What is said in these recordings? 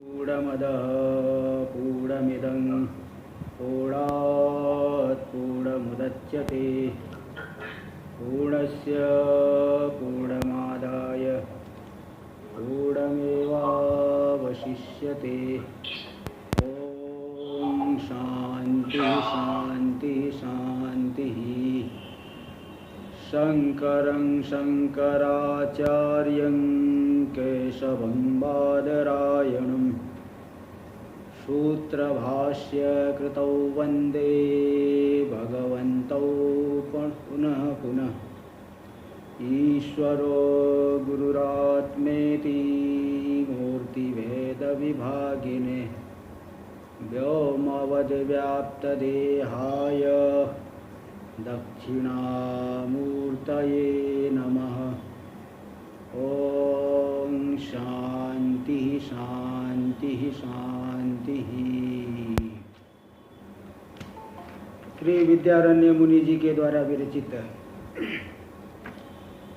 पूर्णमदः पूर्णमिदं पूर्णात् पूर्णमुदच्यते पूर्णस्य पूर्णमादाय पूर्णमेवावशिष्यते। ॐ शान्ति शान्ति शान्तिः। शङ्करं शङ्कराचार्यं केशवं बादरायणं सूत्रभाष्यकृतौ वन्दे भगवन्तौ पुनः पुनः। ईश्वरो गुरुरात्मेति मूर्तिभेदविभागिने व्योमवद्व्याप्तदेहाय दक्षिणामूर्तये नमः। ॐ शान्ति शान्ति शान्तिः। श्री विद्यारण्य मुनि जी के द्वारा विरचित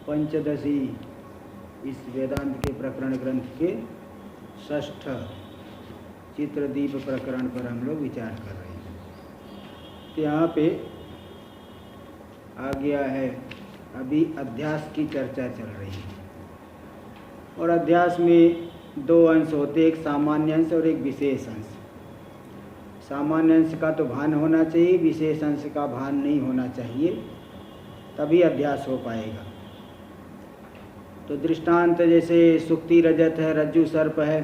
पंचदशी इस वेदांत के प्रकरण ग्रंथ के षष्ठ चित्रदीप प्रकरण पर हम लोग विचार कर रहे हैं। तो यहाँ पे आ गया है, अभी अध्यास की चर्चा चल रही है और अध्यास में दो अंश होते, एक सामान्य अंश और एक विशेष अंश। सामान्य अंश का तो भान होना चाहिए, विशेष अंश का भान नहीं होना चाहिए, तभी अध्यास हो पाएगा। तो दृष्टांत जैसे सुक्ति रजत है, रज्जु सर्प है।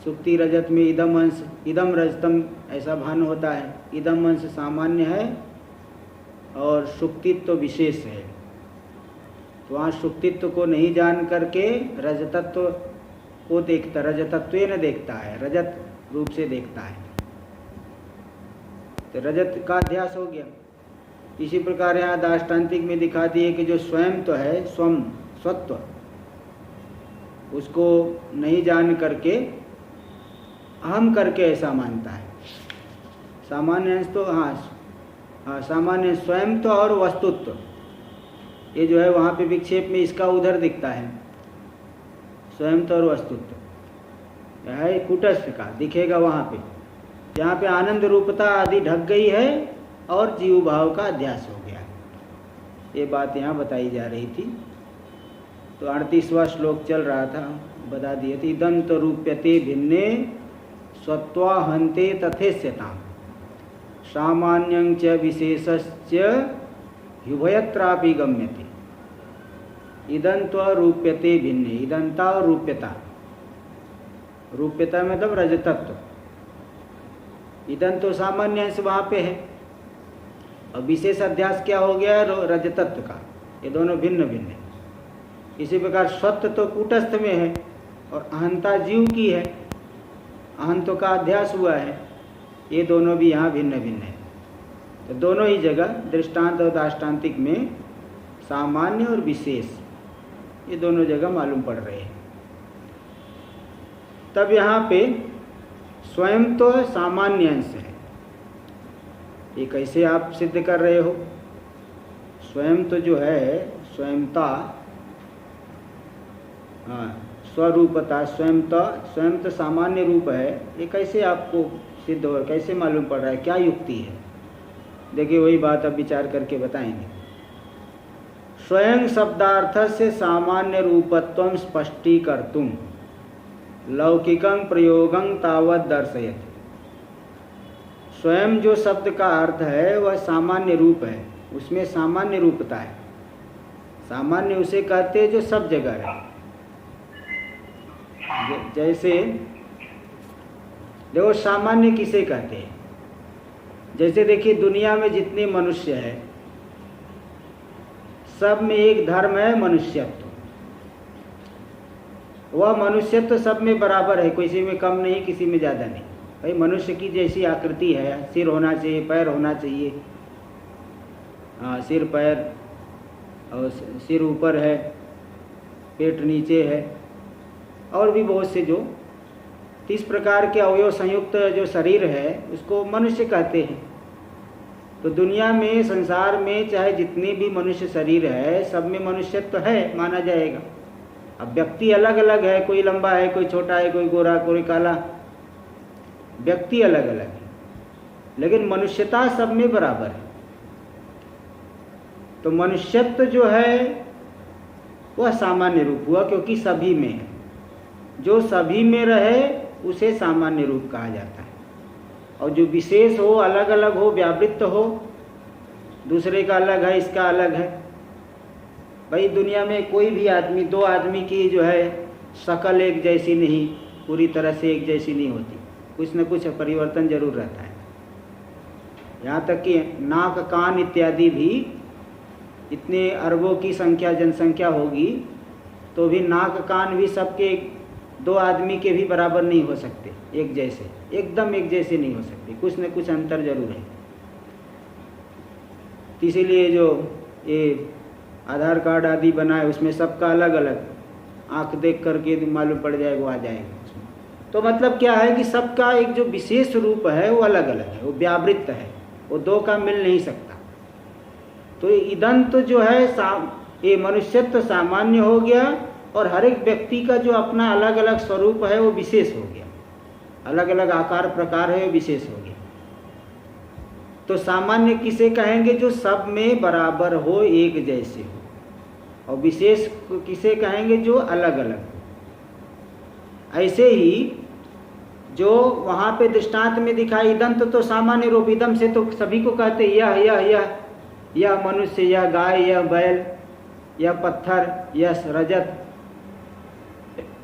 सुक्ति रजत में इदम अंश, इदम रजतम ऐसा भान होता है। इदम अंश सामान्य है और सुक्तित्व विशेष है। तो वहाँ सुक्तित्व को नहीं जान करके रजतत्व को देखता, रजतत्वेन देखता है, रजत रूप से देखता है, तो रजत का अध्यास हो गया। इसी प्रकार यहाँ दाष्टान्तिक में दिखा दिए कि जो स्वयं तो है, स्वम स्वत्व, उसको नहीं जान करके अहम करके ऐसा मानता है। सामान्य अंश तो हाँ, सामान्य स्वयं तो और वस्तुत्व, ये जो है वहाँ पे विक्षेप में इसका उधर दिखता है, स्वयं तो और वस्तुत्व है कूटस्थ का दिखेगा वहाँ पे, जहाँ पे आनंद रूपता आदि ढक गई है और जीव भाव का अध्यास हो गया। ये बात यहाँ बताई जा रही थी। तो 38वां श्लोक चल रहा था, बता दिए थे। दंत रूप्यते भिन्ने स्वत्वाहन्ते तथेस्यताम् सामान्यं च विशेषश्च युभयत्रापि गम्यते। इदंत्व रूप्यते भिन्ने, इदंता और रूप्यता, रूप्यता मतलब रजतत्व। इदंतो सामान्य अंश वहाँ पे है और विशेष अध्यास क्या हो गया, रजतत्व का। ये दोनों भिन्न भिन्न है। इसी प्रकार सत्य तो कूटस्थ में है और अहंता जीव की है, अहंतों का अध्यास हुआ है। ये दोनों भी यहाँ भिन्न भिन्न है। तो दोनों ही जगह दृष्टांत और दाष्टान्तिक में सामान्य और विशेष, ये दोनों जगह मालूम पड़ रहे हैं। तब यहाँ पे स्वयं तो सामान्य अंश है। ये कैसे आप सिद्ध कर रहे हो? स्वयं तो जो है, स्वयंता, हाँ, स्वरूपता, स्वयं तो सामान्य रूप है। ये कैसे आपको सिद्ध हो, कैसे मालूम पड़ रहा है, क्या युक्ति है? देखिए वही बात अब विचार करके बताएंगे। स्वयं शब्दार्थ से सामान्य रूपत्वं स्पष्टीकर्तुं लौकिकं प्रयोगं तावत् दर्शयति। स्वयं जो शब्द का अर्थ है वह सामान्य रूप है, उसमें सामान्य रूपता है। सामान्य उसे कहते हैं जो सब जगह है। जैसे देखो सामान्य किसे कहते हैं? जैसे देखिए दुनिया में जितने मनुष्य है सब में एक धर्म है, मनुष्यत्व। वह मनुष्यत्व सब में बराबर है, किसी में कम नहीं, किसी में ज़्यादा नहीं। भाई मनुष्य की जैसी आकृति है, सिर होना चाहिए, पैर होना चाहिए, हाँ सिर पैर, और सिर ऊपर है, पेट नीचे है, और भी बहुत से जो 30 प्रकार के अवयव संयुक्त जो शरीर है उसको मनुष्य कहते हैं। तो दुनिया में, संसार में चाहे जितने भी मनुष्य शरीर है सब में मनुष्यत्व है, माना जाएगा। अब व्यक्ति अलग अलग है, कोई लंबा है, कोई छोटा है, कोई गोरा, कोई काला, व्यक्ति अलग अलग है, लेकिन मनुष्यता सब में बराबर है। तो मनुष्यत्व जो है वह सामान्य रूप हुआ, क्योंकि सभी में है। जो सभी में रहे उसे सामान्य रूप कहा जाता है। और जो विशेष हो, अलग अलग हो, व्यावृत्त हो, दूसरे का अलग है, इसका अलग है। भाई दुनिया में कोई भी आदमी, दो आदमी की जो है शक्ल एक जैसी नहीं, पूरी तरह से एक जैसी नहीं होती, कुछ न कुछ परिवर्तन जरूर रहता है। यहाँ तक कि नाक, कान इत्यादि भी, इतने अरबों की संख्या जनसंख्या होगी तो भी नाक कान भी सबके, दो आदमी के भी बराबर नहीं हो सकते, एक जैसे, एकदम एक जैसे नहीं हो सकते, कुछ न कुछ अंतर जरूर है। इसीलिए जो ये आधार कार्ड आदि बनाए उसमें सबका अलग अलग, आंख देख करके मालूम पड़ जाएगा, वो आ जाएगा उसमें। तो मतलब क्या है कि सबका एक जो विशेष रूप है वो अलग अलग है, वो व्यावृत्त है, वो दो का मिल नहीं सकता। तो इदंत जो है ये मनुष्यत्व सामान्य हो गया, और हर एक व्यक्ति का जो अपना अलग अलग स्वरूप है वो विशेष हो गया, अलग अलग आकार प्रकार है वो विशेष हो गया। तो सामान्य किसे कहेंगे? जो सब में बराबर हो, एक जैसे हो। और विशेष किसे कहेंगे? जो अलग अलग हो। ऐसे ही जो वहाँ पे दृष्टांत में दिखाई इदंत तो सामान्य रूप, इदम से तो सभी को कहते यह मनुष्य, यह गाय, यह बैल, यह पत्थर, यह रजत,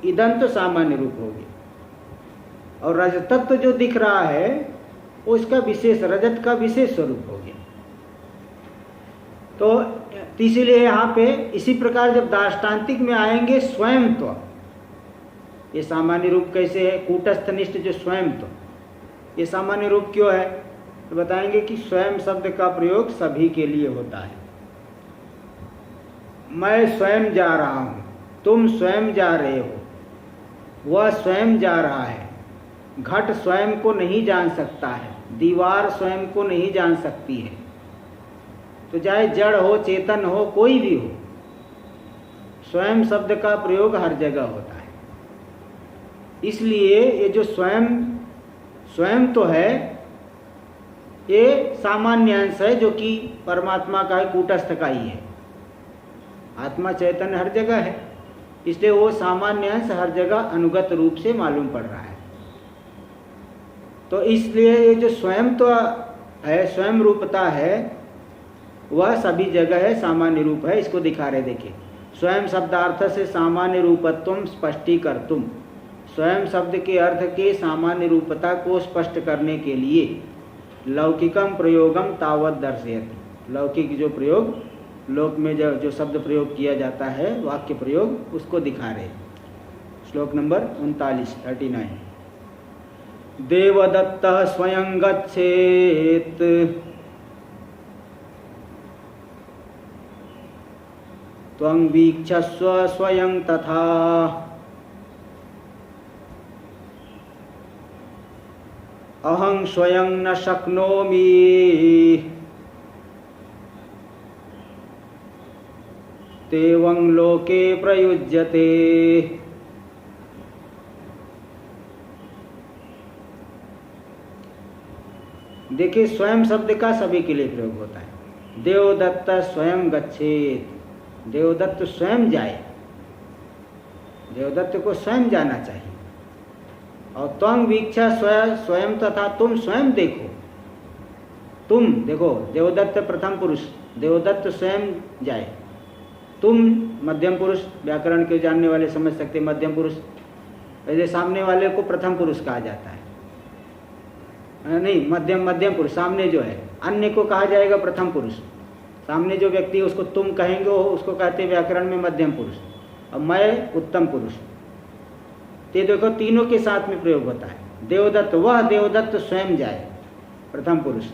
इदंत तो सामान्य रूप हो गया। और रजतत्व जो दिख रहा है उसका विशेष, रजत का विशेष स्वरूप हो गया। तो इसीलिए यहाँ पे इसी प्रकार जब दार्ष्टान्तिक में आएंगे स्वयं, तो ये सामान्य रूप कैसे है? कूटस्थनिष्ठ जो स्वयं, तो ये सामान्य रूप क्यों है? तो बताएंगे कि स्वयं शब्द का प्रयोग सभी के लिए होता है। मैं स्वयं जा रहा हूँ, तुम स्वयं जा रहे हो, वह स्वयं जा रहा है। घट स्वयं को नहीं जान सकता है, दीवार स्वयं को नहीं जान सकती है। तो चाहे जड़ हो, चेतन हो, कोई भी हो, स्वयं शब्द का प्रयोग हर जगह होता है। इसलिए ये जो स्वयं तो है, ये सामान्य अंश है जो कि परमात्मा का है, कूटस्थ का ही है। आत्मा चैतन्य हर जगह है, इसलिए वो सामान्य अंश हर जगह अनुगत रूप से मालूम पड़ रहा है। तो इसलिए ये जो स्वयं तो है, स्वयं रूपता है, वह सभी जगह है, सामान्य रूप है। इसको दिखा रहे, देखिए, स्वयं शब्दार्थ से सामान्य रूपत्वम स्पष्टीकर्तुम। स्वयं शब्द के अर्थ के सामान्य रूपता को स्पष्ट करने के लिए लौकिकम प्रयोगम तावत दर्शयति। लौकिक जो प्रयोग, लोक में जो शब्द प्रयोग किया जाता है, वाक्य प्रयोग, उसको दिखा रहे। श्लोक नंबर 39। देवदत्तः स्वयं गच्छेत् त्वं वीक्षस्व स्वयं तथा अहं स्वयं न शक्नोमि तेवं लोके प्रयुज्यते। देखिए, स्वयं शब्द का सभी के लिए प्रयोग होता है। देवदत्त स्वयं गच्छेत, देवदत्त स्वयं जाए, देवदत्त को स्वयं जाना चाहिए। और त्वं वीक्षा स्वयं तथा, तुम स्वयं देखो, तुम देखो। देवदत्त प्रथम पुरुष, देवदत्त स्वयं जाए। तुम मध्यम पुरुष, व्याकरण के जानने वाले समझ सकते, मध्यम पुरुष। वैसे सामने वाले को प्रथम पुरुष कहा जाता है, नहीं, मध्यम पुरुष। सामने जो है, अन्य को कहा जाएगा प्रथम पुरुष। सामने जो व्यक्ति है उसको तुम कहेंगे, उसको कहते हैं व्याकरण में मध्यम पुरुष। और मैं उत्तम पुरुष। तो देखो, तीनों के साथ में प्रयोग होता है। देवदत्त, वह देवदत्त स्वयं जाए, प्रथम पुरुष।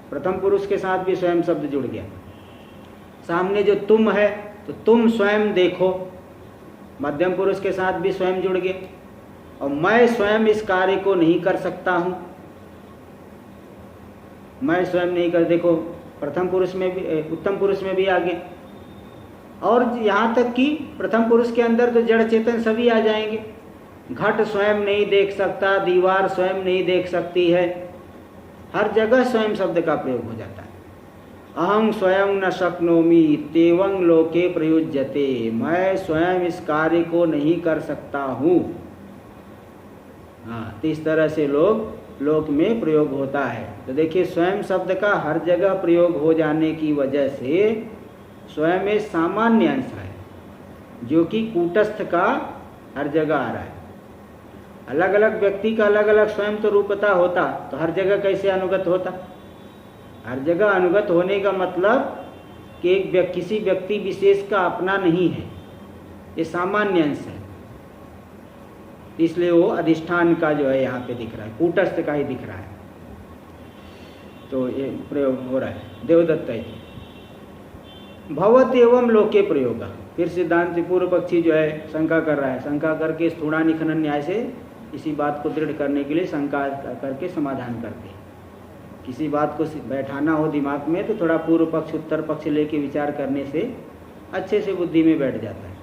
प्रथम पुरुष के साथ भी स्वयं शब्द जुड़ गया। सामने जो तुम है, तो तुम स्वयं देखो, मध्यम पुरुष के साथ भी स्वयं जुड़ गए। और मैं स्वयं इस कार्य को नहीं कर सकता हूँ, मैं स्वयं नहीं कर, देखो प्रथम पुरुष में भी, उत्तम पुरुष में भी आ गए। और यहाँ तक कि प्रथम पुरुष के अंदर तो जड़ चेतन सभी आ जाएंगे। घट स्वयं नहीं देख सकता, दीवार स्वयं नहीं देख सकती है, हर जगह स्वयं शब्द का प्रयोग हो जाता है। अहं स्वयं न शक्नोमि तेवं लोके प्रयुज्यते, मैं स्वयं इस कार्य को नहीं कर सकता हूँ। हाँ, तो इस तरह से लोक में प्रयोग होता है। तो देखिए स्वयं शब्द का हर जगह प्रयोग हो जाने की वजह से स्वयं में सामान्य अंश है, जो कि कूटस्थ का हर जगह आ रहा है। अलग अलग व्यक्ति का अलग अलग स्वयं तो रूपता होता, तो हर जगह कैसे अनुगत होता? हर जगह अनुगत होने का मतलब कि एक किसी व्यक्ति विशेष का अपना नहीं है, ये सामान्य अंश है। इसलिए वो अधिष्ठान का जो है यहाँ पे दिख रहा है, कूटस्थ का ही दिख रहा है। तो ये प्रयोग हो रहा है। देवदत्त भवत एवं लोके प्रयोग। फिर सिद्धांत पूर्व पक्षी जो है शंका कर रहा है, शंका करके स्थूणानि खनन न्याय से इसी बात को दृढ़ करने के लिए शंका करके समाधान करते हैं। किसी बात को बैठाना हो दिमाग में तो थोड़ा पूर्व पक्ष उत्तर पक्ष लेके विचार करने से अच्छे से बुद्धि में बैठ जाता है।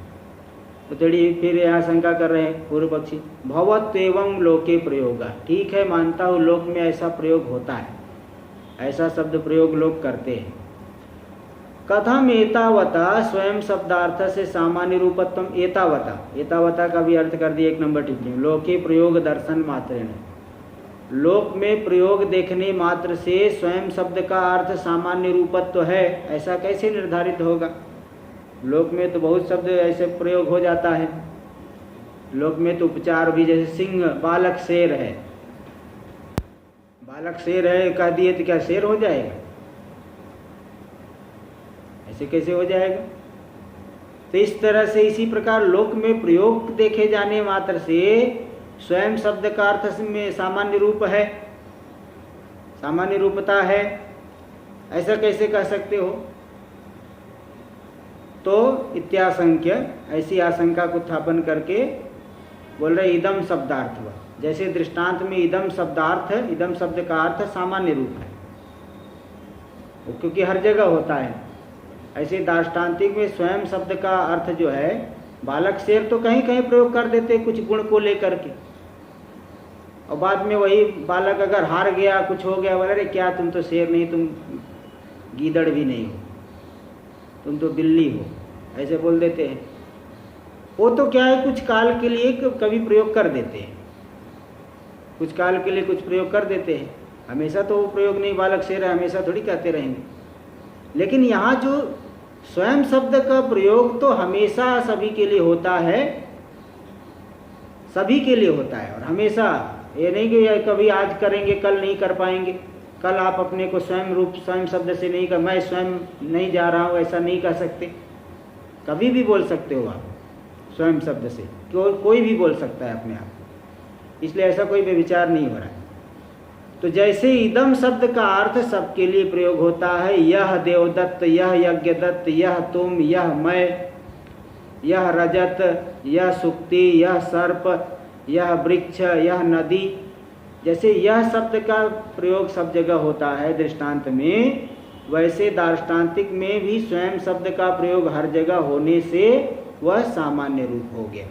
तो थोड़ी फिर यहाँ शंका कर रहे हैं पूर्व पक्षी, भवत एवं लोके प्रयोग। ठीक है, मानता हूँ लोक में ऐसा प्रयोग होता है, ऐसा शब्द प्रयोग लोग करते हैं। कथम एतावता स्वयं शब्दार्थ से सामान्य रूपत्वम। एतावता का भी अर्थ कर दिया 1 नंबर टिप्पणी। लोके प्रयोग दर्शन मात्रेण, लोक में प्रयोग देखने मात्र से स्वयं शब्द का अर्थ सामान्य रूपत्व है, ऐसा कैसे निर्धारित होगा? लोक में तो बहुत शब्द ऐसे प्रयोग हो जाता है। लोक में तो उपचार भी, जैसे सिंह बालक शेर है, बालक शेर है कह दिए तो क्या शेर हो जाएगा? ऐसे कैसे हो जाएगा? तो इस तरह से इसी प्रकार लोक में प्रयोग देखे जाने मात्र से स्वयं शब्द का अर्थ में सामान्य रूप है, सामान्य रूपता है, ऐसा कैसे कह सकते हो? तो इत्याशंक्य, ऐसी आशंका को स्थापन करके बोल रहे इदम शब्दार्थ। जैसे दृष्टांत में इदम शब्दार्थ, इदम शब्द का अर्थ सामान्य रूप है, क्योंकि हर जगह होता है। ऐसे दार्ष्टान्तिक में स्वयं शब्द का अर्थ जो है, बालक शेर तो कहीं कहीं प्रयोग कर देते कुछ गुण को लेकर के, और बाद में वही बालक अगर हार गया, कुछ हो गया, बोले अरे क्या तुम तो शेर नहीं, तुम गीदड़ भी नहीं हो, तुम तो बिल्ली हो, ऐसे बोल देते हैं। वो तो क्या है, कुछ काल के लिए कभी प्रयोग कर देते हैं, कुछ काल के लिए कुछ प्रयोग कर देते हैं, हमेशा तो वो प्रयोग नहीं, बालक शेर है हमेशा थोड़ी कहते रहेंगे। लेकिन यहाँ जो स्वयं शब्द का प्रयोग तो हमेशा सभी के लिए होता है, सभी के लिए होता है, और हमेशा ये नहीं कि कभी आज करेंगे कल नहीं कर पाएंगे। कल आप अपने को स्वयं रूप स्वयं शब्द से नहीं कर, मैं स्वयं नहीं जा रहा हूँ, ऐसा नहीं कह सकते। कभी भी बोल सकते हो आप स्वयं शब्द से, कोई भी बोल सकता है अपने आप, इसलिए ऐसा कोई विचार नहीं हो रहा है। तो जैसे इदम शब्द का अर्थ सबके लिए प्रयोग होता है, यह देवदत्त, यह यज्ञदत्त, यह तुम, यह मैं, यह रजत, यह सुक्ति, यह सर्प, यह वृक्ष, यह नदी, जैसे यह शब्द का प्रयोग सब जगह होता है दृष्टांत में, वैसे दार्ष्टान्तिक में भी स्वयं शब्द का प्रयोग हर जगह होने से वह सामान्य रूप हो गया।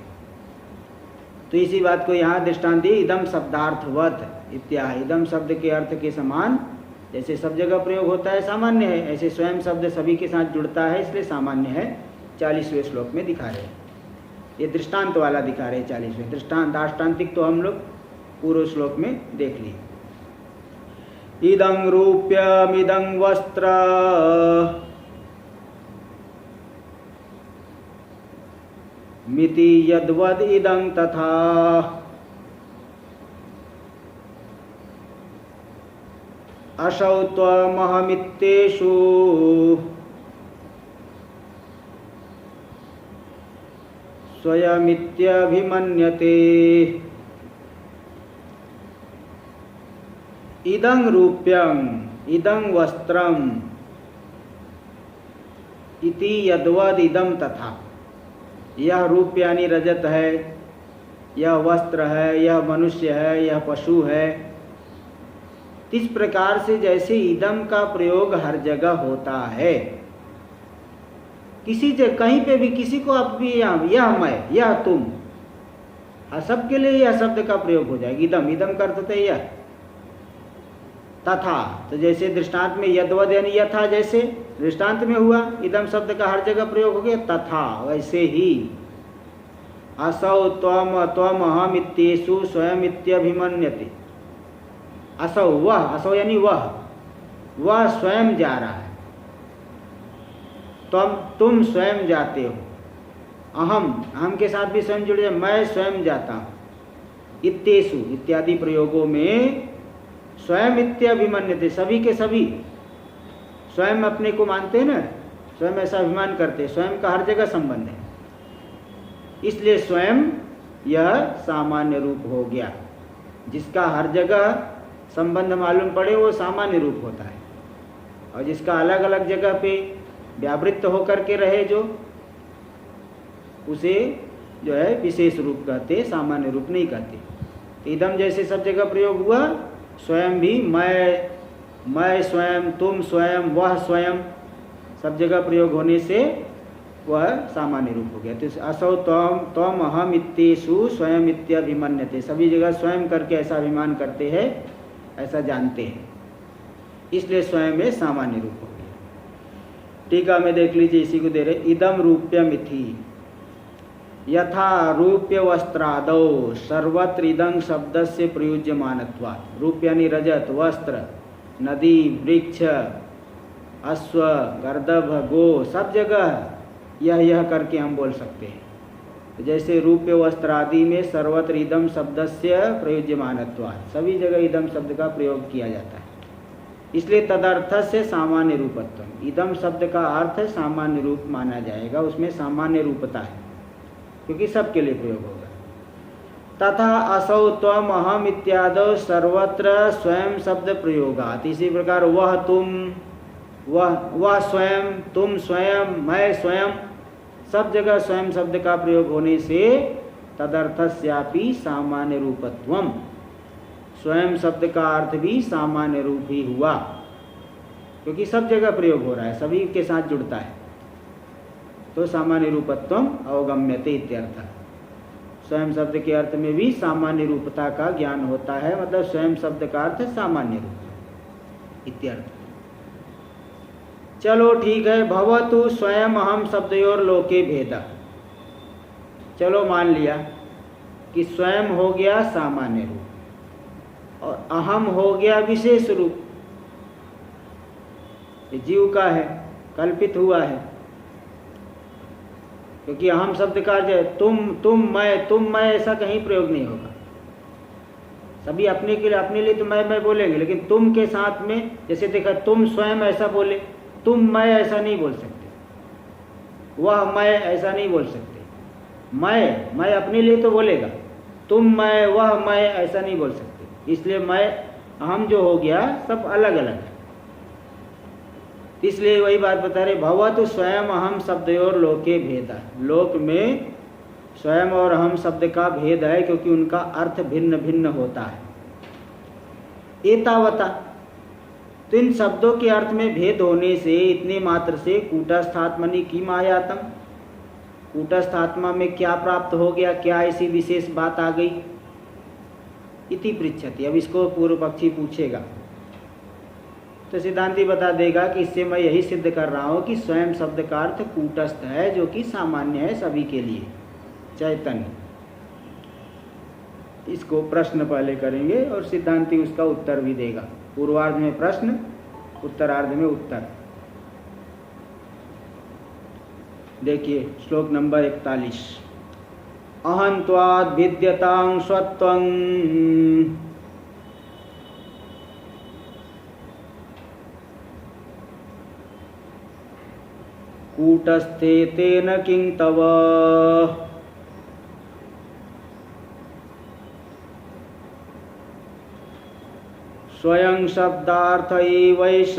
तो इसी बात को यहाँ दृष्टांत दी, इदम शब्दार्थवत इत्यादि। इदम शब्द के अर्थ के समान जैसे सब जगह प्रयोग होता है सामान्य है, ऐसे स्वयं शब्द सभी के साथ जुड़ता है, इसलिए सामान्य है। 40वें श्लोक में दिखा रहे हैं, ये दृष्टांत वाला दिखा रहे हैं 40वें। दृष्टांत दार्ष्टान्तिक तो हम लोग पूर्व श्लोक में देख लिए। इदं रूप्यमिदं वस्त्र मिति यद्वद इदं तथा असौ त्वमहमित्येषु स्वयमित्यभिमन्यते। इदं रूप्यम इदं वस्त्रम इति यद्वद इदं तथा। यह रूप यानी रजत है, यह वस्त्र है, यह मनुष्य है, यह पशु है। इस प्रकार से जैसे इदम का प्रयोग हर जगह होता है, किसी जगह कहीं पे भी किसी को आप भी यह मैं, यह तुम, सबके लिए यह शब्द का प्रयोग हो जाएगा। इदम, इदम का अर्थ होता है यह। तथा, तो जैसे दृष्टांत में यद्वद यानी यथा, जैसे दृष्टांत में हुआ, इदम शब्द का हर जगह प्रयोग हो गया। तथा वैसे ही असौ त्वम त्वम अहम इत्येषु स्वयं इत्यभिमन्यते। असौ वह, असौ यानी वह स्वयं जा रहा है, तुम स्वयं जाते हो। अहम के साथ भी स्वयं जुड़ जाए, मैं स्वयं जाता हूँ। इत्येषु इत्यादि प्रयोगों में स्वयं इत्यभिमन्यते, सभी के सभी स्वयं अपने को मानते हैं ना, स्वयं ऐसा अभिमान करते हैं, स्वयं का हर जगह संबंध है, इसलिए स्वयं यह सामान्य रूप हो गया। जिसका हर जगह संबंध मालूम पड़े वो सामान्य रूप होता है, और जिसका अलग अलग जगह पे व्यावृत्त होकर के रहे जो, उसे जो है विशेष रूप कहते, सामान्य रूप नहीं कहते। तो इदम जैसे सब जगह प्रयोग हुआ, स्वयं भी मैं स्वयं, तुम स्वयं, वह स्वयं, सब जगह प्रयोग होने से वह सामान्य रूप हो गया। तो असौ त्वम अहम इत्येषु स्वयं इत्यभिमन्यते, सभी जगह स्वयं करके ऐसा अभिमान करते हैं, ऐसा जानते हैं, इसलिए स्वयं में सामान्य रूप हो गया। टीका में देख लीजिए, इसी को दे रहे, इदम रूप्यमिथि यथा रूप्य वस्त्रादौ सर्वत्र इदं शब्दस्य प्रयुज्यमानत्वात्। रूप यानी रजत, वस्त्र, नदी, वृक्ष, अश्व, गर्दभ, गो, सब जगह यह करके हम बोल सकते हैं। जैसे रूप्य वस्त्र आदि में सर्वत्र इदम शब्दस्य प्रयुज्यमानत्वात्, सभी जगह इदम शब्द का प्रयोग किया जाता है, इसलिए तदर्थ से सामान्य रूपत्व। इदम शब्द का अर्थ सामान्य रूप माना जाएगा, उसमें सामान्य रूपता है, क्योंकि सबके लिए प्रयोग होगा। तथा असौ त्वम अहम इत्यादि सर्वत्र स्वयं शब्द प्रयोगात, इसी प्रकार वह तुम, वह स्वयं, तुम स्वयं, मैं स्वयं, सब जगह स्वयं शब्द का प्रयोग होने से तदर्थस्यापि सामान्य रूपत्वम, स्वयं शब्द का अर्थ भी सामान्य रूप ही हुआ, क्योंकि सब जगह प्रयोग हो रहा है, सभी के साथ जुड़ता है, तो सामान्य रूपत्वम अवगम्यते इत्यर्थ। स्वयं शब्द के अर्थ में भी सामान्य रूपता का ज्ञान होता है, मतलब स्वयं शब्द का अर्थ सामान्य रूप इत्यर्थ। चलो ठीक है, भवतु स्वयं अहम शब्दयोर लोके भेद। चलो मान लिया कि स्वयं हो गया सामान्य रूप और अहम हो गया विशेष रूप, ये जीव का है, कल्पित हुआ है, क्योंकि अहम शब्द का जो तुम मैं ऐसा कहीं प्रयोग नहीं होगा। सभी अपने के लिए, अपने लिए तो मैं बोलेंगे, लेकिन तुम के साथ में, जैसे देखा तुम स्वयं ऐसा बोले, तुम मैं ऐसा नहीं बोल सकते, वह मैं ऐसा नहीं बोल सकते। मैं अपने लिए तो बोलेगा, तुम मैं, वह मैं ऐसा नहीं बोल सकते, इसलिए मैं अहम जो हो गया सब अलग अलग है। इसलिए वही बात बता रहे, भवतु स्वयं अहम शब्दयोर लोके भेद। लोक में स्वयं और अहम शब्द का भेद है, क्योंकि उनका अर्थ भिन्न भिन्न होता है। एतावता, तो इन शब्दों के अर्थ में भेद होने से, इतने मात्र से कूटस्थात्मनि किम आयातम, कूटस्थात्मा में क्या प्राप्त हो गया, क्या ऐसी विशेष बात आ गई, इति पृच्छति। अब इसको पूर्व पक्षी पूछेगा तो सिद्धांती बता देगा कि इससे मैं यही सिद्ध कर रहा हूँ कि स्वयं शब्द का अर्थ कूटस्थ है, जो कि सामान्य है सभी के लिए, चैतन्य। इसको प्रश्न पहले करेंगे और सिद्धांती उसका उत्तर भी देगा। पूर्वार्ध में प्रश्न, उत्तरार्ध में उत्तर। देखिए श्लोक नंबर 41, अहंत्वाद् भिद्यतां स्वत्वं कूटस्थे तेन किं तव, स्वयं शब्दार्थ एवैष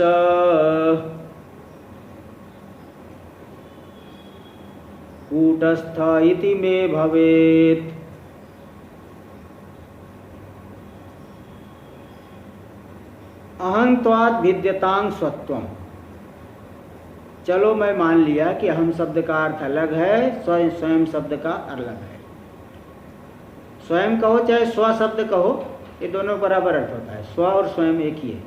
कूटस्थ इति मे भवेत्। अहंत्वाद् भिद्यतां स्वत्वम्, चलो मैं मान लिया कि अहम शब्द का अर्थ अलग है, स्वयं शब्द का अलग है। स्वयं कहो चाहे स्व शब्द कहो, ये दोनों बराबर अर्थ होता है। स्व और स्वयं एक ही है,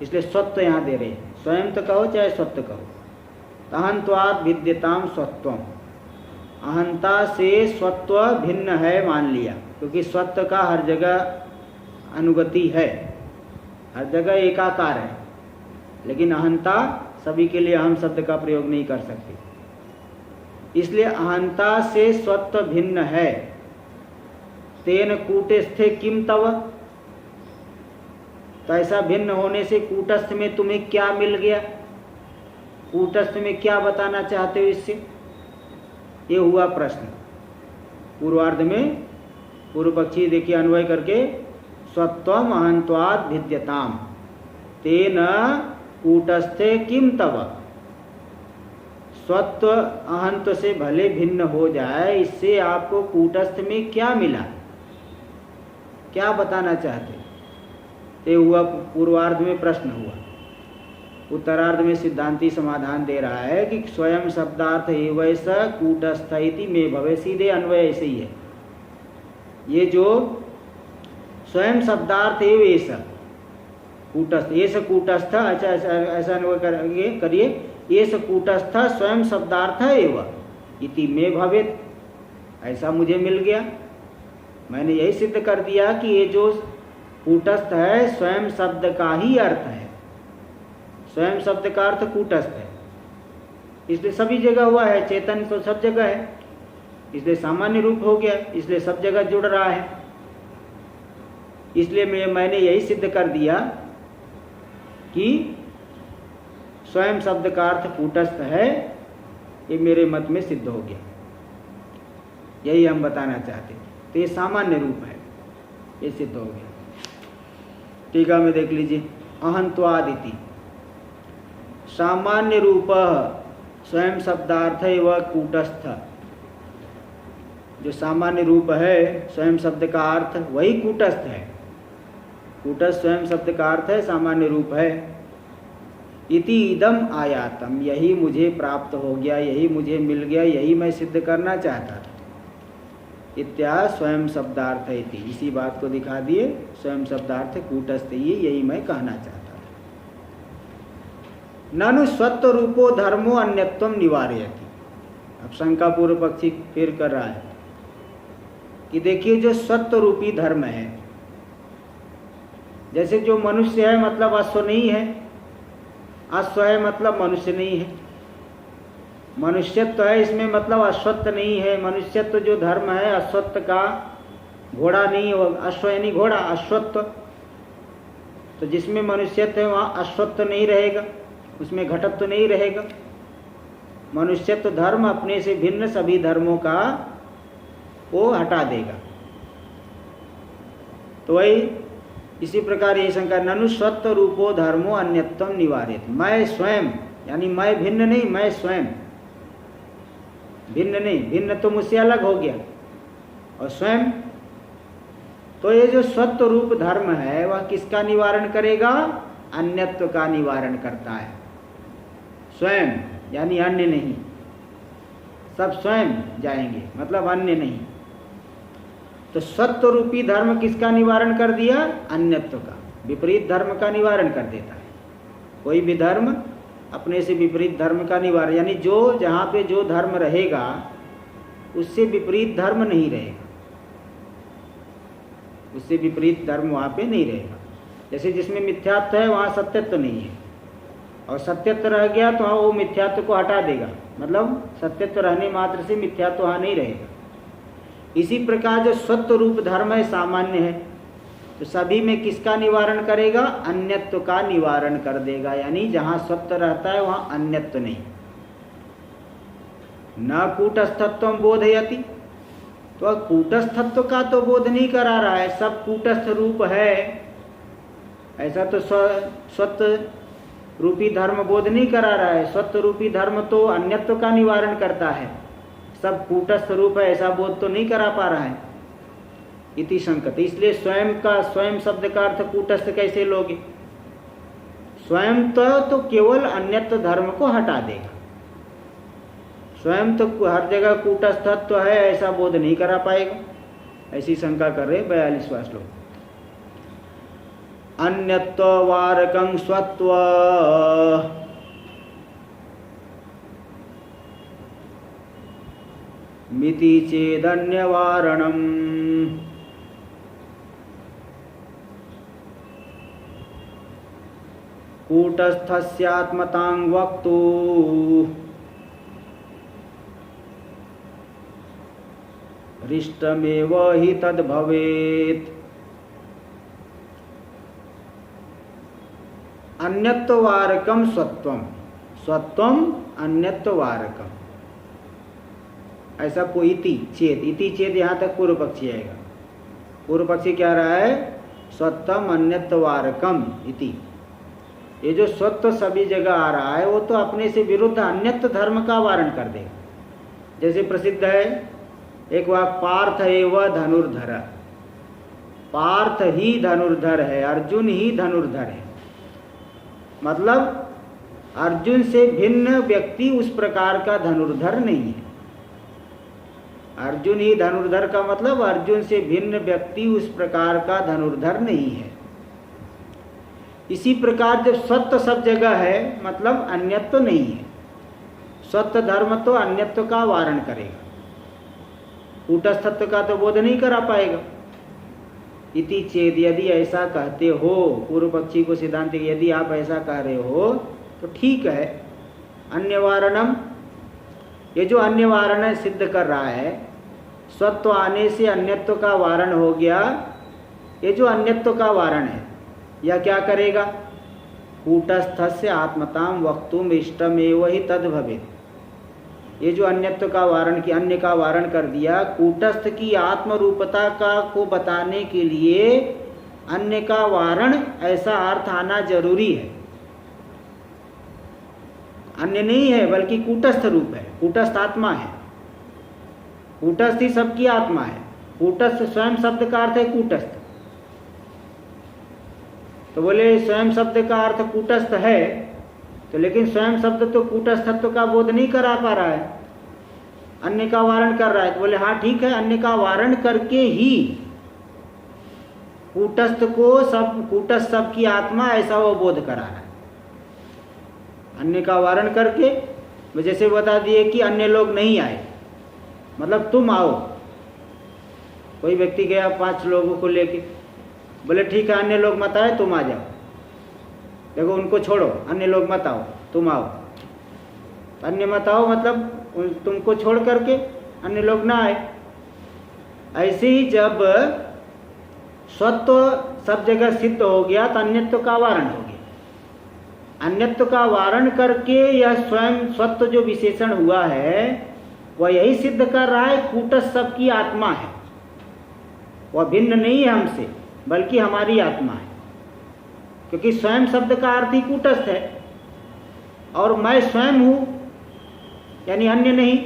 इसलिए स्वत्व यहाँ दे रहे हैं। स्वयं तो कहो चाहे स्वत्व कहो। अहंत्वात् भिद्यताम स्वत्वम, अहंता से स्वत्व भिन्न है मान लिया, क्योंकि स्वत्व का हर जगह अनुगति है, हर जगह एकाकार है, लेकिन अहंता सभी के लिए अहम शब्द का प्रयोग नहीं कर सकते। इसलिए अहंता से स्वत्व भिन्न है। तेन कूटस्थे किम तव, तो ऐसा भिन्न होने से कूटस्थ में तुम्हें क्या मिल गया, कूटस्थ में क्या बताना चाहते हो इससे, ये हुआ प्रश्न। पूर्वार्ध में पूर्व पक्षी देखिए अन्वय करके, स्वत्वम अहंत्वात् भिद्यताम तेन कूटस्थे किम तव, स्वत्व अहंत से भले भिन्न हो जाए, इससे आपको कूटस्थ में क्या मिला, क्या बताना चाहते, ये हुआ पूर्वार्ध में प्रश्न हुआ। उत्तरार्ध में सिद्धांती समाधान दे रहा है कि स्वयं शब्दार्थ एवैस कूटस्थ इति में भवे, सीधे अन्वय ऐसे ही है। ये जो स्वयं शब्दार्थ एवैस कूटस्थ, एस कूटस्थ, अच्छा ऐसा अन्वय करिए, एस कूटस्थ स्वयं शब्दार्थ एव इति में भवेत, ऐसा मुझे मिल गया। मैंने यही सिद्ध कर दिया कि ये जो कूटस्थ है स्वयं शब्द का ही अर्थ है, स्वयं शब्द का अर्थ कूटस्थ है, इसलिए सभी जगह हुआ है। चेतन तो सब जगह है, इसलिए सामान्य रूप हो गया, इसलिए सब जगह जुड़ रहा है। इसलिए मैंने यही सिद्ध कर दिया कि स्वयं शब्द का अर्थ कूटस्थ है, ये मेरे मत में सिद्ध हो गया। यही हम बताना चाहते थे, तो ये सामान्य रूप है, ये सिद्ध हो गया। टीका में देख लीजिए, अहंत्वादिति सामान्य रूप स्वयं शब्दार्थ व कूटस्थ, जो सामान्य रूप है स्वयं शब्द का अर्थ वही कूटस्थ है। कूटस्थ स्वयं शब्द का अर्थ है, सामान्य रूप है। इति इदम आयातम, यही मुझे प्राप्त हो गया, यही मुझे मिल गया, यही मैं सिद्ध करना चाहता था। इत्या स्वयं शब्दार्थ इति, इसी बात को दिखा दिए, स्वयं शब्दार्थ कूटस्थ, ये यही मैं कहना चाहता था। ननु स्वत्व रूपो धर्मो अन्यत्वम निवारयति। अब शंका पूर्व पक्षी फिर कर रहा है कि देखिए जो स्वत्व रूपी धर्म है, जैसे जो मनुष्य है मतलब अश्व नहीं है, अश्व है मतलब मनुष्य नहीं है, मनुष्यत्व है इसमें मतलब अश्वत्व नहीं है। मनुष्यत्व जो धर्म है अश्वत्व का, घोड़ा नहीं हो, अश्व यानी घोड़ा, अश्वत्व, तो जिसमें मनुष्यत्व है वहाँ अश्वत्व नहीं रहेगा, उसमें घटत्व नहीं रहेगा। मनुष्यत्व धर्म अपने से भिन्न सभी धर्मों का वो हटा देगा। तो वही इसी प्रकार ये शंका, ननु स्वत्व रूपो धर्मो अन्यत्वम निवारित। मैं स्वयं यानी मैं भिन्न नहीं, मैं स्वयं भिन्न नहीं, भिन्न तो मुझसे अलग हो गया, और स्वयं, तो ये जो स्वत्व रूप धर्म है वह किसका निवारण करेगा, अन्यत्व का निवारण करता है। स्वयं यानी अन्य नहीं, सब स्वयं जाएंगे मतलब अन्य नहीं। तो सत्व रूपी धर्म किसका निवारण कर दिया, अन्यत्व का, विपरीत धर्म का निवारण कर देता है। कोई भी धर्म अपने से विपरीत धर्म का निवारण, यानी जो जहाँ पे जो धर्म रहेगा उससे विपरीत धर्म नहीं रहेगा, उससे विपरीत धर्म वहाँ पे नहीं रहेगा। जैसे जिसमें मिथ्यात्व है वहाँ सत्यत्व नहीं है, और सत्यत्व रह गया तो वहाँ वो मिथ्यात्व को हटा देगा, मतलब सत्यत्व रहने मात्र से मिथ्यात्व वहाँ नहीं रहेगा। इसी प्रकार जो सत्व रूप धर्म है सामान्य है, तो सभी में किसका निवारण करेगा, अन्यत्व का निवारण कर देगा। यानी जहाँ सत्व रहता है वहाँ अन्यत्व नहीं। न कूटस्थत्व बोधयति, तो कूटस्थत्व का तो बोध नहीं करा रहा है, सब कूटस्थ रूप है ऐसा तो स्वत्व रूपी धर्म बोध नहीं करा रहा है। स्वत्व रूपी धर्म तो अन्यत्व का निवारण करता है, सब कूटस्थ रूप है ऐसा बोध तो नहीं करा पा रहा है। इति संकत, इसलिए स्वयं का, स्वयं शब्द का अर्थ कूटस्थ कैसे लोगे, स्वयं तो केवल अन्यत्व धर्म को हटा देगा। स्वयं तो हर जगह कूटस्थत्व है ऐसा बोध नहीं करा पाएगा, ऐसी शंका कर रहे 42वां श्लोक। अन्यत्व वारकं स्वत्व मिति चेदन्यवारणम् कूटस्थस्यात्मतां वक्तु रिष्टमेव हि तद्भवेत्। अन्यत्वारकम स्वत्वम, स्वत्वम अन्यत्वारकम, ऐसा कोई इति चेत यहाँ तक पूर्व पक्षी आएगा। पूर्व पक्षी क्या रहा है? स्वत्वम अन्यत्वारकम इति। ये जो स्वत्व सभी जगह आ रहा है वो तो अपने से विरुद्ध अन्यत्व धर्म का वारण कर देगा। जैसे प्रसिद्ध है एक वाक्य, पार्थ एव धनुर्धर, पार्थ ही धनुर्धर है, अर्जुन ही धनुर्धर है। मतलब अर्जुन से भिन्न व्यक्ति उस प्रकार का धनुर्धर नहीं है। अर्जुन ही धनुर्धर का मतलब अर्जुन से भिन्न व्यक्ति उस प्रकार का धनुर्धर नहीं है। इसी प्रकार जब स्वत्व सब जगह है मतलब अन्यत्व नहीं है। स्वत्व धर्म तो अन्यत्व का वारण करेगा, कूटस्थत्व का तो बोध नहीं करा पाएगा। इति चेद, यदि ऐसा कहते हो, पूर्व पक्षी को सिद्धांत, यदि आप ऐसा कह रहे हो तो ठीक है। अन्यवारणम, ये जो अन्यवारण सिद्ध कर रहा है, स्वत्व आने से अन्यत्व का वारण हो गया। ये जो अन्यत्व का वारण है यह क्या करेगा? कूटस्थस्य आत्मताम वक्तुम इष्टमेव हि तद भवेत्। ये जो अन्यत्व का वारण की, अन्य का वारण कर दिया, कूटस्थ की आत्म रूपता का को बताने के लिए अन्य का वारण ऐसा अर्थ आना जरूरी है। अन्य नहीं है बल्कि कूटस्थ रूप है, कूटस्थ आत्मा है। कूटस्थ ही सबकी आत्मा है। कूटस्थ स्वयं शब्द का अर्थ है कूटस्थ। तो बोले स्वयं शब्द का अर्थ कूटस्थ है, तो लेकिन स्वयं शब्द तो कूटस्थत्व का बोध नहीं करा पा रहा है, अन्य का वारण कर रहा है। तो बोले हाँ ठीक है, अन्य का वारण करके ही कूटस्थ को सब, कूटस्थ सबकी आत्मा ऐसा वो बोध करा रहा है। अन्य का वारण करके जैसे बता दिए कि अन्य लोग नहीं आए, मतलब तुम आओ। कोई व्यक्ति गया 5 लोगों को लेके, बोले ठीक है अन्य लोग मत आए, तुम आ जाओ। देखो उनको छोड़ो, अन्य लोग मत आओ, तुम आओ। अन्य मत आओ मतलब तुमको छोड़ करके अन्य लोग ना आए। ऐसे ही जब स्वत्व सब जगह सिद्ध हो गया तो अन्यत्व का वारण हो गया। अन्यत्व का वारण करके यह स्वयं स्वत्व जो विशेषण हुआ है वह यही सिद्ध कर रहा है कूटस्थ सबकी आत्मा है, वह भिन्न नहीं है हमसे बल्कि हमारी आत्मा है। क्योंकि स्वयं शब्द का अर्थ ही कूटस्थ है और मैं स्वयं हूं यानी अन्य नहीं,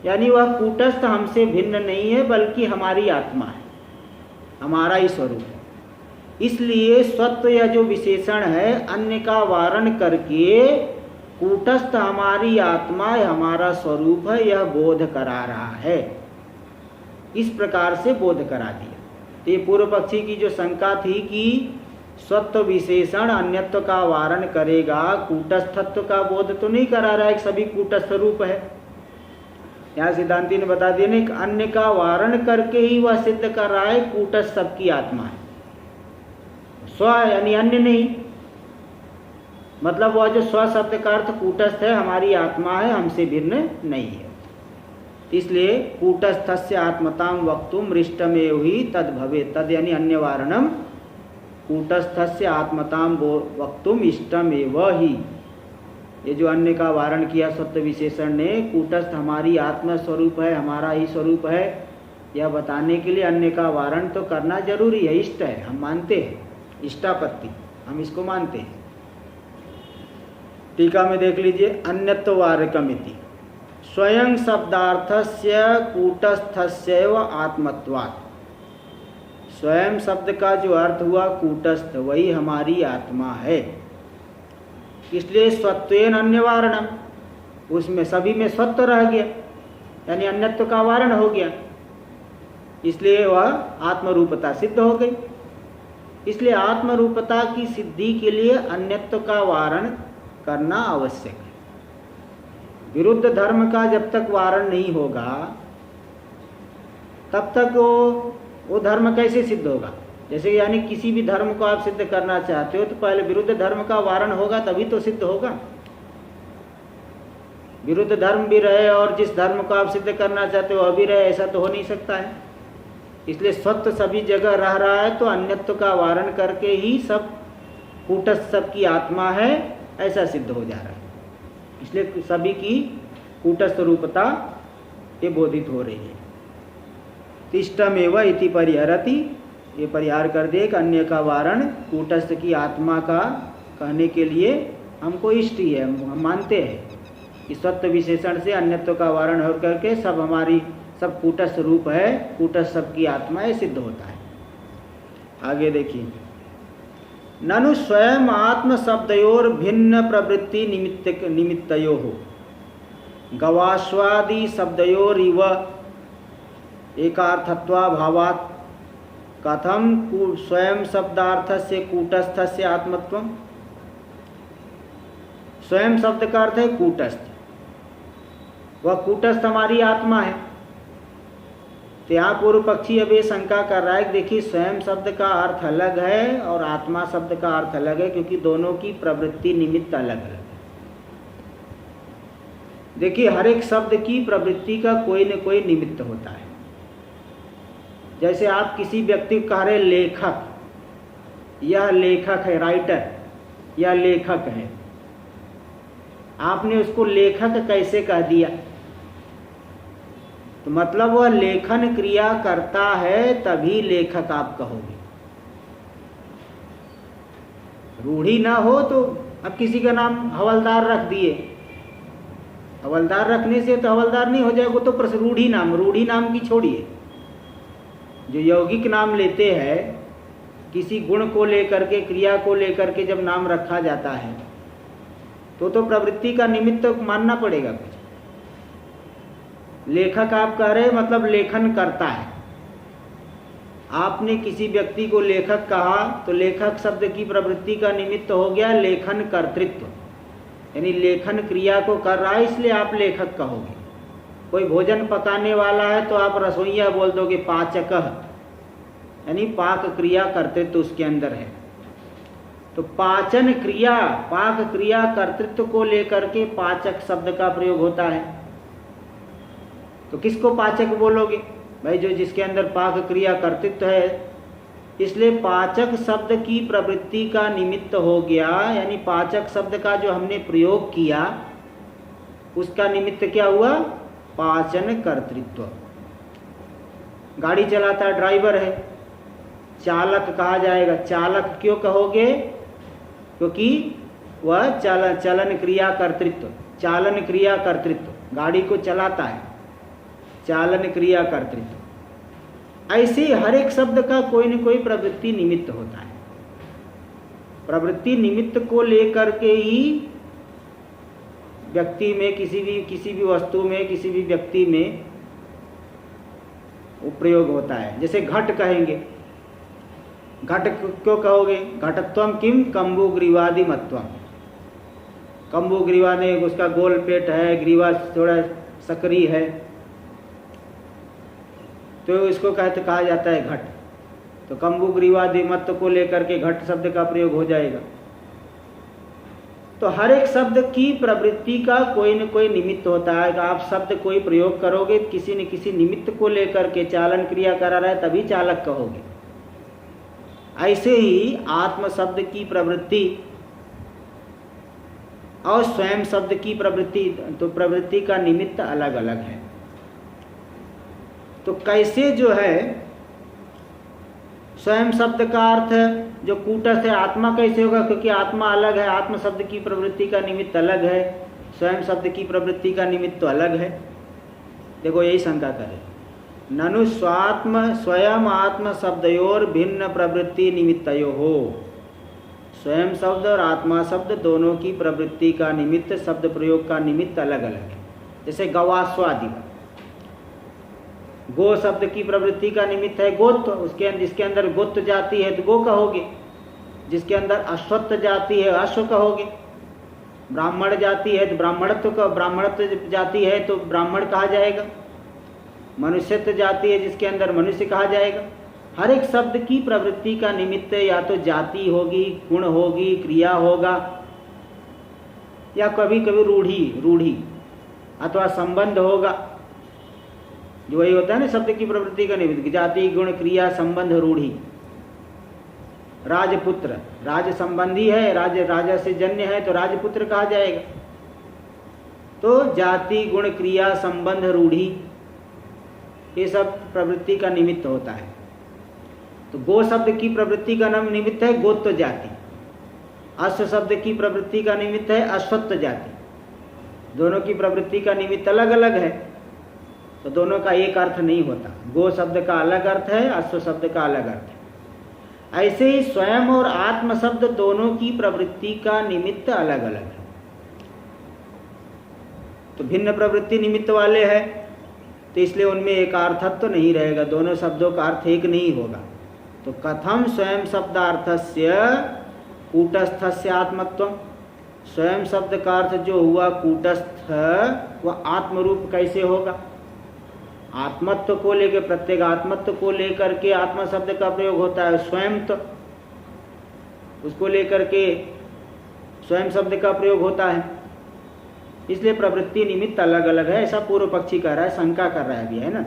यानी वह कूटस्थ हमसे भिन्न नहीं है बल्कि हमारी आत्मा है, हमारा ही स्वरूप है। इसलिए स्वत्व यह जो विशेषण है अन्य का वारण करके कूटस्थ हमारी आत्मा है, हमारा स्वरूप है, यह बोध करा रहा है। इस प्रकार से बोध करा दिया। तो ये पूर्व पक्षी की जो शंका थी कि स्वत्व विशेषण अन्यत्व का वारण करेगा, कूटस्थत्व का बोध तो नहीं करा रहा है, सभी कूटस्थ रूप है। यहाँ सिद्धांति ने बता दिया नहीं, अन्य का वारण करके ही वह सिद्ध कर रहा है कूटस्थ सबकी आत्मा है, स्व यानी अन्य नहीं। मतलब वह जो स्व शब्द का अर्थ कूटस्थ है, हमारी आत्मा है, हमसे भिन्न नहीं है। इसलिए कूटस्थस्य आत्मतां वक्तुम रिष्टमेव हि तद भवेत्। तद यानी अन्य वारणम, कूटस्थस्य आत्मतां वक्तुम इष्टमेव हि। ये जो अन्य का वारण किया सत्य विशेषण ने, कूटस्थ हमारी आत्मा स्वरूप है, हमारा ही स्वरूप है, यह बताने के लिए अन्य का वारण तो करना जरूरी है, इष्ट है, हम मानते हैं, इष्टापत्ति हम इसको मानते हैं। टीका में देख लीजिए, अन्यत्व वारकमिति स्वयं शब्दार्थस्य कूटस्थस्यैव आत्मत्वात्। स्वयं शब्द का जो अर्थ हुआ कूटस्थ, वही हमारी आत्मा है। इसलिए स्वत्वेन अन्य वारणम, उसमें सभी में स्वत्व रह गया, यानी अन्यत्व का वारण हो गया, इसलिए वह आत्मरूपता सिद्ध हो गई। इसलिए आत्मरूपता की सिद्धि के लिए अन्यत्व का वारण करना आवश्यक है। विरुद्ध धर्म का जब तक वारण नहीं होगा तब तक वो धर्म कैसे सिद्ध होगा। जैसे यानी किसी भी धर्म को आप सिद्ध करना चाहते हो तो पहले विरुद्ध धर्म का वारण होगा तभी तो सिद्ध होगा। विरुद्ध धर्म भी रहे और जिस धर्म को आप सिद्ध करना चाहते हो वह भी रहे, ऐसा तो हो नहीं सकता है। इसलिए स्वत्व सभी जगह रह रहा है तो अन्यत्व का वारण करके ही सब कूटस्थ सबकी आत्मा है ऐसा सिद्ध हो जा रहा है। इसलिए सभी की कूटस्थ रूपता ये बोधित हो रही है। तिष्ठमेव इति परिहरति, ये परिहार कर दे कि अन्य का वारण कूटस्थ की आत्मा का कहने के लिए हमको इष्ट ही है। हम मानते हैं कि स्वत्व विशेषण से अन्यत्व का वारण हो करके सब हमारी सब कूटस्थ रूप है, कूटस्थ सबकी आत्मा है, सिद्ध होता है। आगे देखिए, ननु स्वयं आत्म शब्दयोर भिन्न प्रवृत्ति निमित्तयो हो गवाश्वादि शब्दयोर इव एकार्थत्वा भावात् कथम स्वयं शब्दार्थस्य कूटस्थस्य आत्मत्वम्। स्वयं शब्द का अर्थ है कूटस्थ, वह कूटस्थ हमारी आत्मा है। तो यहाँ पूर्व पक्षी अब ये शंका कर रहा है कि देखिए स्वयं शब्द का अर्थ अलग है और आत्मा शब्द का अर्थ अलग है, क्योंकि दोनों की प्रवृत्ति निमित्त अलग अलग है। देखिए हर एक शब्द की प्रवृत्ति का कोई न कोई निमित्त होता है। जैसे आप किसी व्यक्ति को कह रहे लेखक, यह लेखक है, राइटर, यह लेखक है, आपने उसको लेखक कैसे कह दिया? तो मतलब वह लेखन क्रिया करता है तभी लेखक आप कहोगे। रूढ़ी ना हो तो अब किसी का नाम हवलदार रख दिए, हवलदार रखने से तो हवलदार नहीं हो जाएगा, तो रूढ़ी नाम की छोड़िए। जो यौगिक नाम लेते हैं किसी गुण को लेकर के, क्रिया को लेकर के जब नाम रखा जाता है तो प्रवृत्ति का निमित्त मानना पड़ेगा कुछ। लेखक आप कह रहे मतलब लेखन करता है। आपने किसी व्यक्ति को लेखक कहा तो लेखक शब्द की प्रवृत्ति का निमित्त हो गया लेखन कर्तृत्व, यानी लेखन क्रिया को कर रहा है, इसलिए आप लेखक कहोगे। कोई भोजन पकाने वाला है तो आप रसोइया बोल दोगे पाचकः, यानी पाक क्रिया कर्तृत्व उसके अंदर है। तो पाचन क्रिया, पाक क्रिया कर्तृत्व को लेकर के पाचक शब्द का प्रयोग होता है। तो किसको पाचक बोलोगे भाई? जो जिसके अंदर पाक क्रिया कर्तृत्व है। इसलिए पाचक शब्द की प्रवृत्ति का निमित्त हो गया, यानी पाचक शब्द का जो हमने प्रयोग किया उसका निमित्त क्या हुआ? पाचन कर्तृत्व। गाड़ी चलाता ड्राइवर है, चालक कहा जाएगा। चालक क्यों कहोगे? क्योंकि वह चलन क्रिया कर्तृत्व, चालन क्रिया कर्तृत्व, गाड़ी को चलाता है, चालन क्रिया कर्तृत्व। ऐसे हर एक शब्द का कोई न कोई प्रवृत्ति निमित्त होता है। प्रवृत्ति निमित्त को लेकर के ही व्यक्ति में, किसी भी वस्तु में, किसी भी व्यक्ति में वो प्रयोग होता है। जैसे घट कहेंगे, घट क्यों कहोगे? घटत्वम किम कंबुग्रीवादि मत्वम। कंबुग्रीवा ने उसका गोल पेट है, ग्रीवा थोड़ा सकरी है, तो इसको कहा जाता है घट। तो कंबुग्रीवादि मत्व को लेकर के घट शब्द का प्रयोग हो जाएगा। तो हर एक शब्द की प्रवृत्ति का कोई न कोई निमित्त होता है। आप शब्द कोई प्रयोग करोगे किसी न किसी निमित्त को लेकर के, चालन क्रिया करा रहा है तभी चालक कहोगे। ऐसे ही आत्म शब्द की प्रवृत्ति और स्वयं शब्द की प्रवृत्ति, तो प्रवृत्ति का निमित्त अलग अलग है। तो कैसे जो है स्वयं शब्द का अर्थ जो कूटस्थ है आत्मा कैसे होगा? क्योंकि आत्मा अलग है, आत्म शब्द की प्रवृत्ति का निमित्त अलग है, स्वयं शब्द की प्रवृत्ति का निमित्त तो अलग है। देखो यही शंका करें, ननु स्वयं आत्म शब्दयोर भिन्न प्रवृत्ति निमित्तयो हो। स्वयं शब्द और आत्मा शब्द दोनों की प्रवृत्ति का निमित्त, शब्द प्रयोग का निमित्त अलग अलग है। जैसे गवास्वादि, गो शब्द की प्रवृत्ति का निमित्त है गोत्व, उसके जिसके अंदर गोत्व जाती है तो गो कहोगे, जिसके अंदर अश्वत्थ जाती है अश्व कहोगे। ब्राह्मण जाती है तो ब्राह्मणत्व जाती है तो ब्राह्मण कहा जाएगा। मनुष्यत्व जाती है जिसके अंदर मनुष्य कहा जाएगा। हर एक शब्द की प्रवृत्ति का निमित्त या तो जाति होगी, गुण होगी, क्रिया होगा, या कभी कभी रूढ़ी अथवा संबंध होगा। जो वही होता है ना शब्द की प्रवृत्ति का निमित्त, जाति, गुण, क्रिया, संबंध, रूढ़ी। राजपुत्र राज संबंधी है, राजा से जन्य है तो राजपुत्र कहा जाएगा। तो जाति, गुण, क्रिया, संबंध, रूढ़ी, ये सब प्रवृत्ति का निमित्त होता है। तो गो शब्द की प्रवृत्ति का नाम निमित्त है गोत्व जाति, अश्व शब्द की प्रवृत्ति का निमित्त है अश्वत्थ जाति। दोनों की प्रवृत्ति का निमित्त अलग अलग है, तो दोनों का एक अर्थ नहीं होता। गो शब्द का अलग अर्थ है, अश्व शब्द का अलग अर्थ है। ऐसे ही स्वयं और आत्म शब्द दोनों की प्रवृत्ति का निमित्त अलग अलग है। तो भिन्न प्रवृत्ति निमित्त वाले हैं, तो इसलिए उनमें एक अर्थत्व तो नहीं रहेगा, दोनों शब्दों का अर्थ एक नहीं होगा। तो कथम स्वयं शब्दार्थस्य कूटस्थस्य आत्मत्व, स्वयं शब्द का अर्थ जो हुआ कूटस्थ, वह आत्मरूप कैसे होगा? आत्मत्व को लेकर, प्रत्येक आत्मत्व को लेकर के आत्मा शब्द का प्रयोग होता है। स्वयं तो उसको लेकर के स्वयं शब्द का प्रयोग होता है, इसलिए प्रवृत्ति निमित्त अलग अलग है, ऐसा पूर्व पक्षी कह रहा है, शंका कर रहा है अभी, है ना,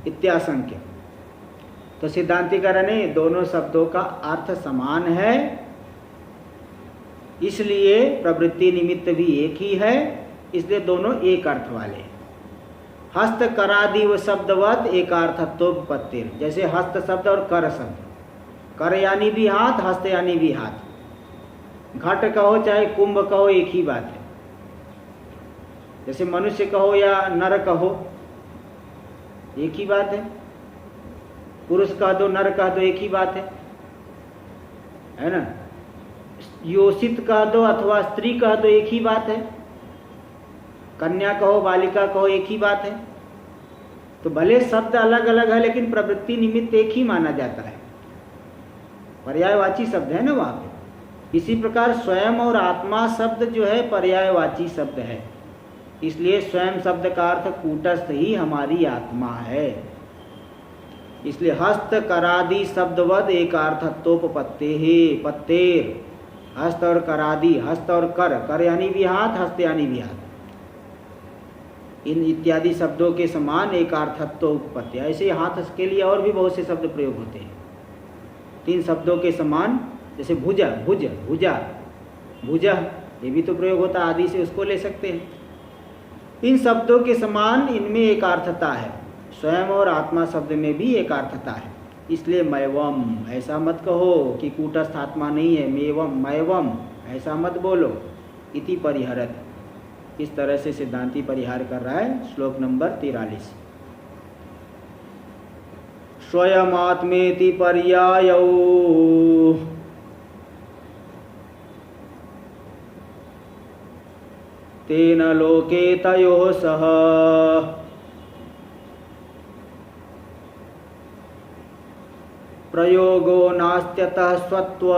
इत्याशंक्य। तो सिद्धांति कह रहे नहीं, दोनों शब्दों का अर्थ समान है, इसलिए प्रवृत्ति निमित्त भी एक ही है, इसलिए दोनों एक अर्थ वाले हैं। हस्त करादिव शब्दवत एकार्थत्वोपत्तिर, जैसे हस्त शब्द और कर शब्द, कर यानी भी हाथ, हस्त यानी भी हाथ। घट कहो चाहे कुंभ कहो एक ही बात है। जैसे मनुष्य कहो या नर कहो एक ही बात है, पुरुष कह दो नर कह दो एक ही बात है ना। योषित कह दो अथवा स्त्री कह दो एक ही बात है, कन्या कहो बालिका कहो एक ही बात है। तो भले शब्द अलग अलग है लेकिन प्रवृत्ति निमित्त एक ही माना जाता है, पर्यायवाची शब्द है ना वहां पे। इसी प्रकार स्वयं और आत्मा शब्द जो है पर्यायवाची शब्द है, इसलिए स्वयं शब्द का अर्थ कूटस्थ ही हमारी आत्मा है। इसलिए हस्त करादि शब्दवद एकार्थत्वोपत्तेः पत्तेर, हस्त और करादि, हस्त और कर यानी भी हाथ, हस्त यानी भी हाथ, इन इत्यादि शब्दों के समान एकार्थत्व उत्पत्ति। ऐसे हाथ के लिए और भी बहुत से शब्द प्रयोग होते हैं, तीन शब्दों के समान। जैसे भुजा, भुजा ये भी तो प्रयोग होता है, आदि से उसको ले सकते हैं। इन शब्दों के समान इनमें एकार्थता है, स्वयं और आत्मा शब्द में भी एकार्थता है। इसलिए मैवम, ऐसा मत कहो कि कूटस्थ आत्मा नहीं है, मेवम मैवम ऐसा मत बोलो। इति परिहरत, इस तरह से सिद्धांति परिहार कर रहा है। श्लोक नंबर 43। स्वयमात्मेति पर्यायौ तेन लोके तयोः सह प्रयोगो नास्त्यतः स्वत्व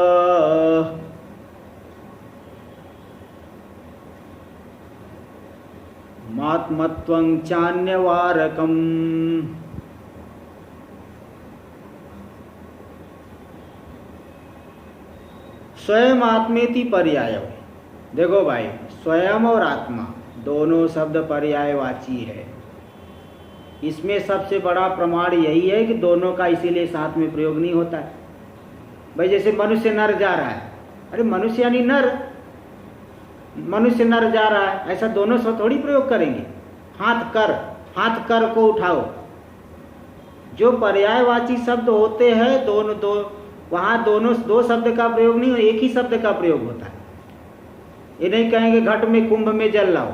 मात्मत्वं चान्यवारकम्। स्वयं आत्मेति पर्याय। देखो भाई, स्वयं और आत्मा दोनों शब्द पर्यायवाची है। इसमें सबसे बड़ा प्रमाण यही है कि दोनों का इसीलिए साथ में प्रयोग नहीं होता है। भाई जैसे मनुष्य नर जा रहा है, अरे मनुष्य यानी नर, मनुष्य नर जा रहा है, ऐसा दोनों शब्द थोड़ी प्रयोग करेंगे। हाथ कर को उठाओ, जो पर्यायवाची शब्द होते हैं वहाँ दोनों दो शब्द का प्रयोग नहीं, एक ही शब्द का प्रयोग होता है। ये नहीं कहेंगे घट में कुंभ में जल लाओ,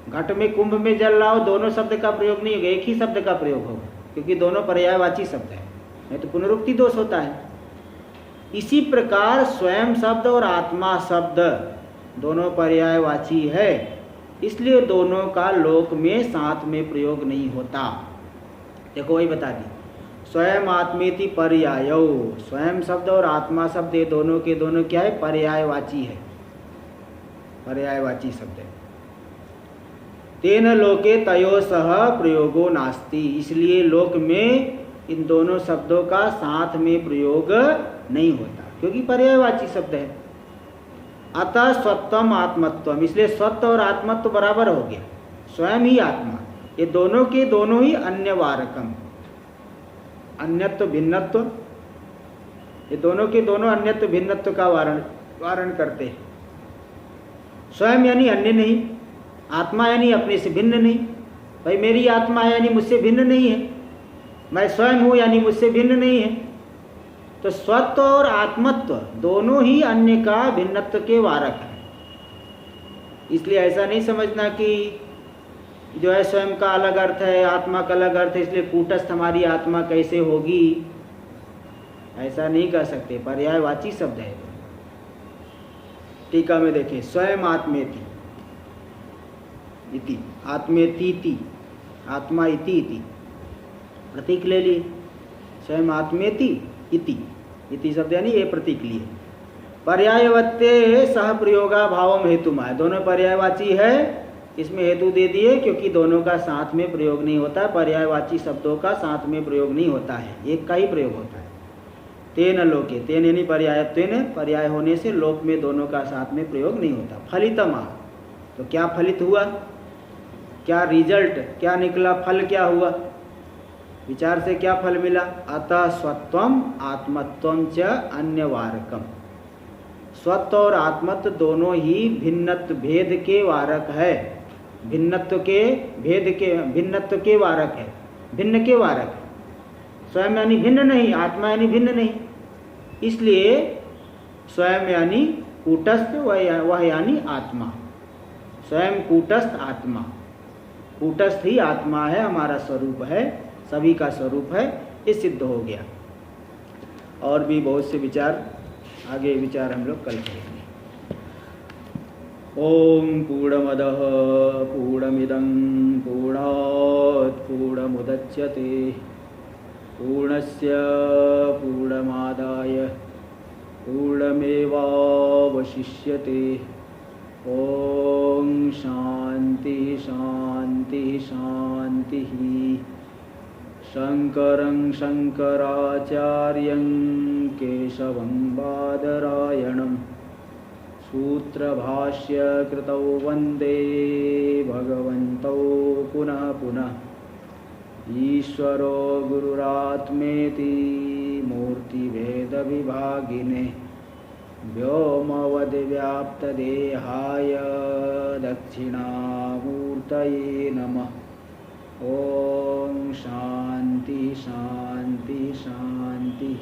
घट में कुंभ में जल लाओ, दोनों शब्द का प्रयोग नहीं होगा, एक ही शब्द का प्रयोग होगा, क्योंकि दोनों पर्यायवाची शब्द है, नहीं तो पुनरुक्ति दोष होता है। इसी प्रकार स्वयं शब्द और आत्मा शब्द दोनों पर्यायवाची है, इसलिए दोनों का लोक में साथ में प्रयोग नहीं होता। देखो वही बता दी, स्वयं आत्मेति पर्यायो, स्वयं शब्द और आत्मा शब्द ये दोनों के दोनों क्या है, पर्यायवाची है, पर्यायवाची शब्द है। तेन लोके तयो सह प्रयोगो नास्ति, इसलिए लोक में इन दोनों शब्दों का साथ में प्रयोग नहीं होता, क्योंकि पर्यायवाची शब्द है। अतः स्वत्वम आत्मत्वम, इसलिए स्वत्व और आत्मत्व बराबर हो गया, स्वयं ही आत्मा, ये दोनों के दोनों ही अन्यवारकम, अन्यत्व भिन्नत्व, ये दोनों के दोनों अन्यत्व भिन्नत्व का वारण करते हैं। स्वयं यानी अन्य नहीं, आत्मा यानी अपने से भिन्न नहीं। भाई मेरी आत्मा यानी मुझसे भिन्न नहीं है, मैं स्वयं हूँ यानी मुझसे भिन्न नहीं है। तो स्वत्व और आत्मत्व दोनों ही अन्य का भिन्नत्व के वारक है। इसलिए ऐसा नहीं समझना कि जो है स्वयं का अलग अर्थ है, आत्मा का अलग अर्थ है, इसलिए कूटस्थ हमारी आत्मा कैसे होगी, ऐसा नहीं कर सकते, पर्यायवाची शब्द है। टीका में देखिए, स्वयं आत्मेति इति, आत्मेति, आत्मा इति इति प्रतीक ले लिए, स्वयं आत्मेति इति शब्द यानी ये प्रतीक लिए। पर्यायवत्ते सह प्रयोगा भावम हेतुमा, दोनों पर्यायवाची है, इसमें हेतु दे दिए क्योंकि दोनों का साथ में प्रयोग नहीं होता, पर्यायवाची शब्दों का साथ में प्रयोग नहीं होता है, एक का ही प्रयोग होता है। तेन लोके, तेन यानी पर्यायत्वेन, पर्याय होने से लोक में दोनों का साथ में प्रयोग नहीं होता। फलितमा, तो क्या फलित हुआ, क्या रिजल्ट, क्या निकला, फल क्या हुआ, विचार से क्या फल मिला। अतः स्वत्वम आत्मत्वम च अन्यवारकम, स्वत्व और आत्मत्व दोनों ही भिन्नत्व भेद के वारक है, भिन्नत्व के भेद के, भिन्नत्व के वारक है, भिन्न के वारक है। स्वयं यानी भिन्न नहीं, आत्मा यानी भिन्न नहीं, इसलिए स्वयं यानी कूटस्थ, वह यानी आत्मा, स्वयं कूटस्थ आत्मा, कूटस्थ ही आत्मा है, हमारा स्वरूप है, सभी का स्वरूप है, ये सिद्ध हो गया। और भी बहुत से विचार, आगे विचार हम लोग कल करेंगे। ओम पूर्णमदः पूर्णमिदं पूर्णात् पूर्णमुदच्यते पूर्णस्य पूर्णमादाय पूर्णमेवावशिष्यते। ओम शांति शांति शांति। शंकरं शंकराचार्यं केशवं बादरायणं सूत्रभाष्य कृतौ वंदे भगवन्तौ पुनः पुनः। ईश्वरो गुरुरात्मेति मूर्तिभेदविभागिने व्योमवद्व्याप्तदेहाय दक्षिणामूर्तये नमः। ओम शांति शांति शांति।